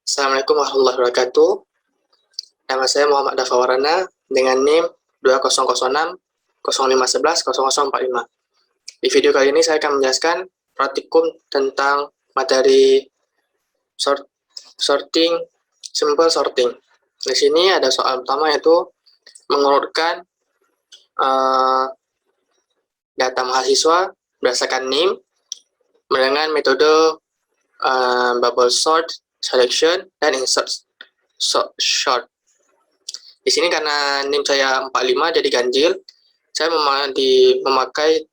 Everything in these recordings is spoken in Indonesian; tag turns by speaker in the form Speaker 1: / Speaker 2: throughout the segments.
Speaker 1: Assalamualaikum warahmatullahi wabarakatuh. Nama saya Muhammad Dafa Warana dengan NIM 2006 0511 0045. Di video kali ini saya akan menjelaskan praktikum tentang materi sorting, simple sorting. Di sini ada soal pertama yaitu mengurutkan data mahasiswa berdasarkan NIM dengan metode bubble sort, selection, dan insert sort. Di sini karena NIM saya 45 jadi ganjil, saya memakai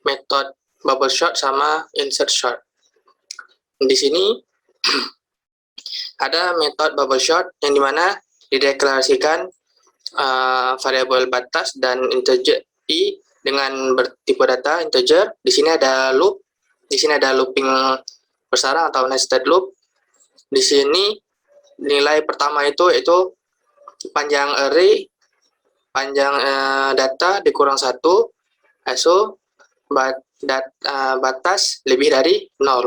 Speaker 1: metode bubble sort sama insert sort. Di sini ada metode bubble sort yang dimana dideklarasikan variabel batas dan integer i dengan bertipe data integer. Di sini ada loop, di sini ada looping bersarang atau nested loop. Di sini nilai pertama itu panjang array, panjang data dikurang 1, so batas lebih dari 0.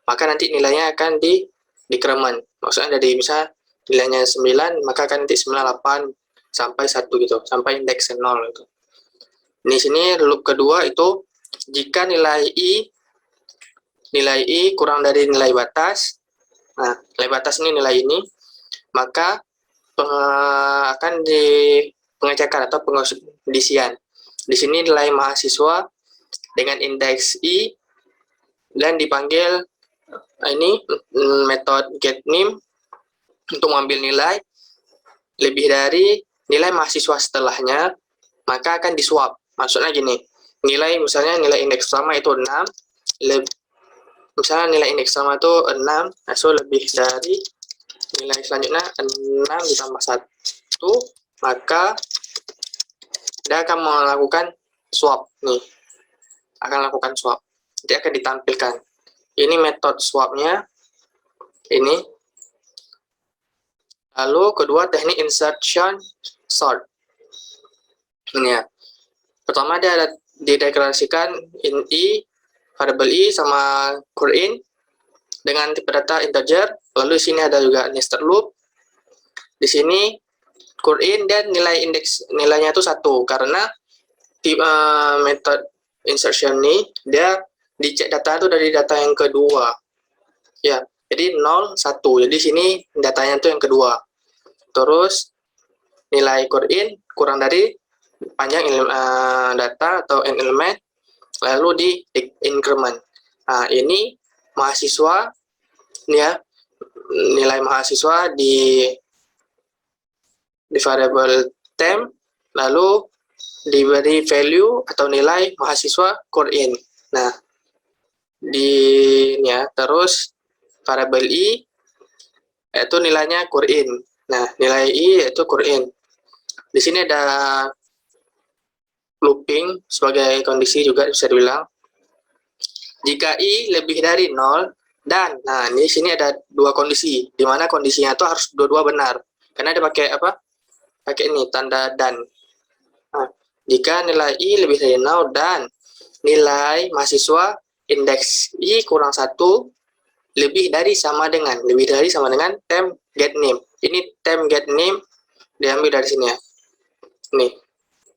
Speaker 1: Maka nanti nilainya akan dikremen. Maksudnya dari misal nilainya 9, maka akan nanti 98 sampai 1 gitu, sampai indeks 0 gitu. Di sini loop kedua itu jika nilai i kurang dari nilai batas. Nah, nilai batas ini nilai ini, maka akan di pengecekan atau pengkondisian. Di sini nilai mahasiswa dengan indeks i dan dipanggil ini metode getNim untuk mengambil nilai lebih dari nilai mahasiswa setelahnya, maka akan diswap. Maksudnya gini, misalnya nilai indeks pertama itu 6, misalnya nilai indeks pertama itu 6, so lebih dari nilai selanjutnya 6 ditambah 1, maka dia akan melakukan swap nih. Akan lakukan swap. Nanti akan ditampilkan. Ini metode swapnya. Ini. Lalu kedua teknik insertion sort. Ini ya. Pertama dia ada dideklarasikan variabel i sama curIn dengan tipe data integer. Lalu di sini ada juga nested loop. Di sini curIn dan nilainya itu 1 karena metode insertion ini dia dicek data itu dari data yang kedua. Ya, jadi 0 1. Jadi sini datanya itu yang kedua. Terus nilai curIn kurang dari panjang data atau n element, lalu di increment. Nah, ini mahasiswa ya, nilai mahasiswa di variabel temp, lalu diberi value atau nilai mahasiswa curIn. Nah, terus variabel i yaitu nilainya curIn. Nah, nilai i yaitu curIn. Di sini ada looping sebagai kondisi juga bisa dibilang. Jika i lebih dari 0 dan, nah di sini ada dua kondisi, di mana kondisinya itu harus dua-dua benar. Karena dia pakai apa? Pakai ini tanda dan. Nah, jika nilai i lebih dari 0 dan nilai mahasiswa indeks i kurang 1 lebih dari sama dengan temp getNim. Ini temp getNim diambil dari sini ya. Nih.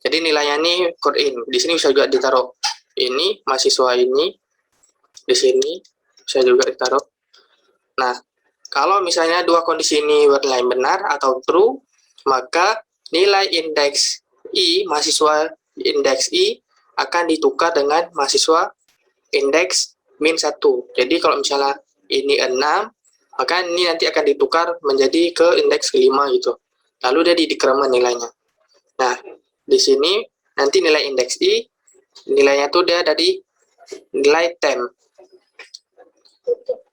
Speaker 1: Jadi nilainya ini curIn. Di sini bisa juga ditaruh ini mahasiswa ini. Di sini bisa juga ditaruh. Nah, kalau misalnya dua kondisi ini bernilai benar atau true, maka nilai indeks i, mahasiswa indeks i akan ditukar dengan mahasiswa indeks min 1. Jadi kalau misalnya ini 6, maka ini nanti akan ditukar menjadi ke indeks kelima gitu. Lalu dia dikremen nilainya. Nah, di sini nanti nilai indeks i, nilainya tuh dia dari nilai temp.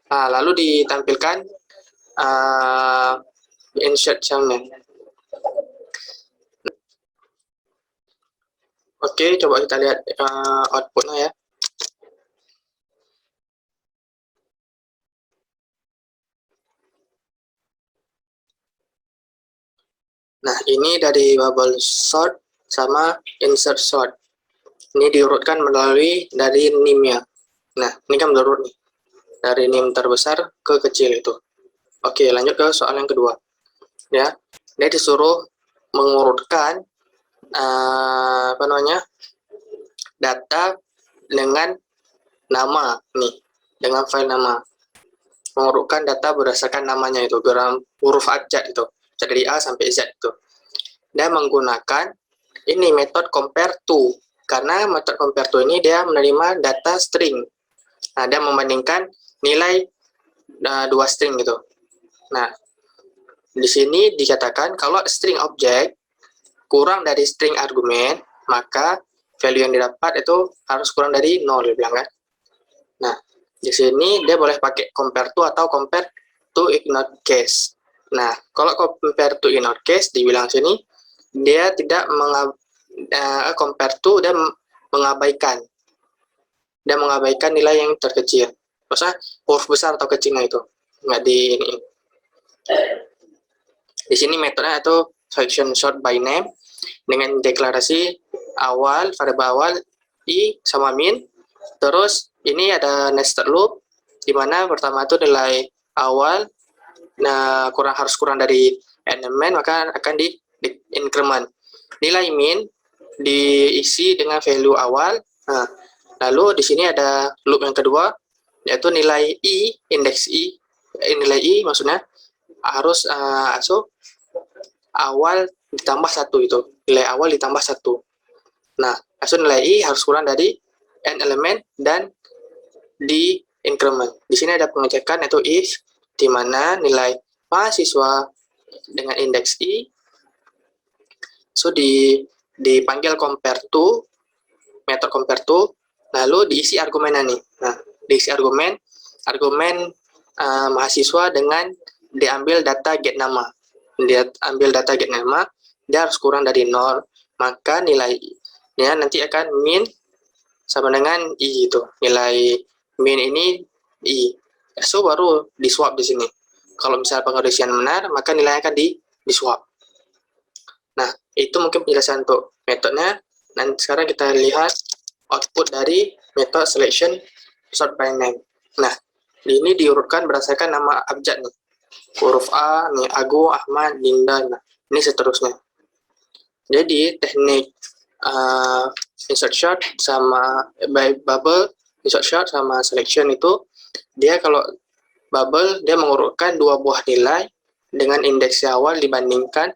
Speaker 1: Nah, lalu ditampilkan insert cellnya. Oke, coba kita lihat outputnya ya. Nah, ini dari bubble sort sama insert sort. Ini diurutkan melalui dari NIM-nya. Nah, ini kan menurut nih. Dari NIM terbesar ke kecil itu. Oke, lanjut ke soal yang kedua. Ya, dia disuruh mengurutkan data dengan nama nih, dengan file nama. Mengurutkan data berdasarkan namanya itu, huruf abjad itu, dari A sampai Z itu. Dan menggunakan ini metode compare to, karena metode compare to ini dia menerima data string. Nah, dia membandingkan nilai dua string gitu. Nah, di sini dikatakan kalau string objek kurang dari string argumen, maka value yang didapat itu harus kurang dari 0, bilang kan. Nah, di sini dia boleh pakai compare to atau compare to ignored case. Nah, kalau compare to ignored case, dibilang sini, dia tidak compare to, dia mengabaikan. Dia mengabaikan nilai yang terkecil. Maksudnya huruf besar atau kecilnya itu. Nggak di ini. Di sini metodenya itu selection sort by name dengan deklarasi awal, variabel awal i sama min. Terus ini ada nested loop di mana pertama itu nilai awal harus kurang dari elemen, maka akan di increment. Nilai min diisi dengan value awal. Nah, lalu di sini ada loop yang kedua yaitu nilai i, indeks i, nilai i maksudnya harus awal ditambah 1 itu, nilai awal ditambah 1. Nah, nilai i harus kurang dari n elemen dan di increment. Di sini ada pengecekan yaitu if, di mana nilai mahasiswa dengan indeks i dipanggil compare to, metode compare to, lalu diisi argumennya nih. Nah, diisi argumen mahasiswa dengan diambil data get nama. Dia ambil data get nama, dia harus kurang dari 0, maka nilainya nanti akan min sama dengan i itu. Nilai min ini i. So baru di swap di sini. Kalau misalnya pengkondisian benar, maka nilainya akan di swap. Nah, itu mungkin penjelasan untuk metodenya. Dan sekarang kita lihat output dari metode selection sort by name. Nah, ini diurutkan berdasarkan nama abjad nih. Huruf A, nih Agu, Ahmad, Dinda, nah ini seterusnya. Jadi teknik insert short sama by bubble, insert short sama selection itu, dia kalau bubble dia mengurutkan dua buah nilai dengan indeks awal dibandingkan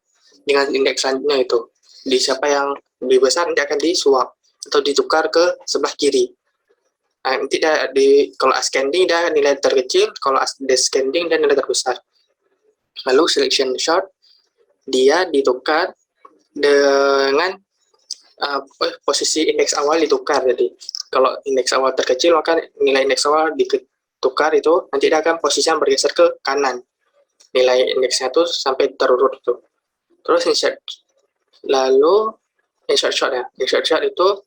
Speaker 1: dengan indeks selanjutnya itu. Di siapa yang lebih besar nanti akan disuap atau ditukar ke sebelah kiri. Nah, nanti kalau ascending dia nilai terkecil, kalau descending dia nilai terbesar. Lalu selection short dia ditukar dengan posisi indeks awal ditukar. Jadi kalau indeks awal terkecil maka nilai indeks awal ditukar itu nanti dia akan posisinya bergeser ke kanan. Nilai indeksnya itu sampai terurut itu. Terus insert. Lalu insert short ya. Insert short itu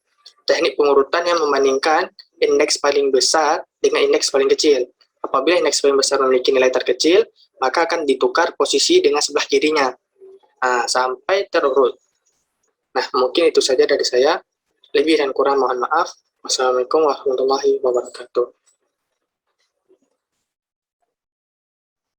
Speaker 1: teknik pengurutan yang membandingkan indeks paling besar dengan indeks paling kecil. Apabila indeks paling besar memiliki nilai terkecil, maka akan ditukar posisi dengan sebelah kirinya. Nah, sampai terurut. Nah, mungkin itu saja dari saya. Lebih dan kurang mohon maaf. Wassalamualaikum warahmatullahi wabarakatuh.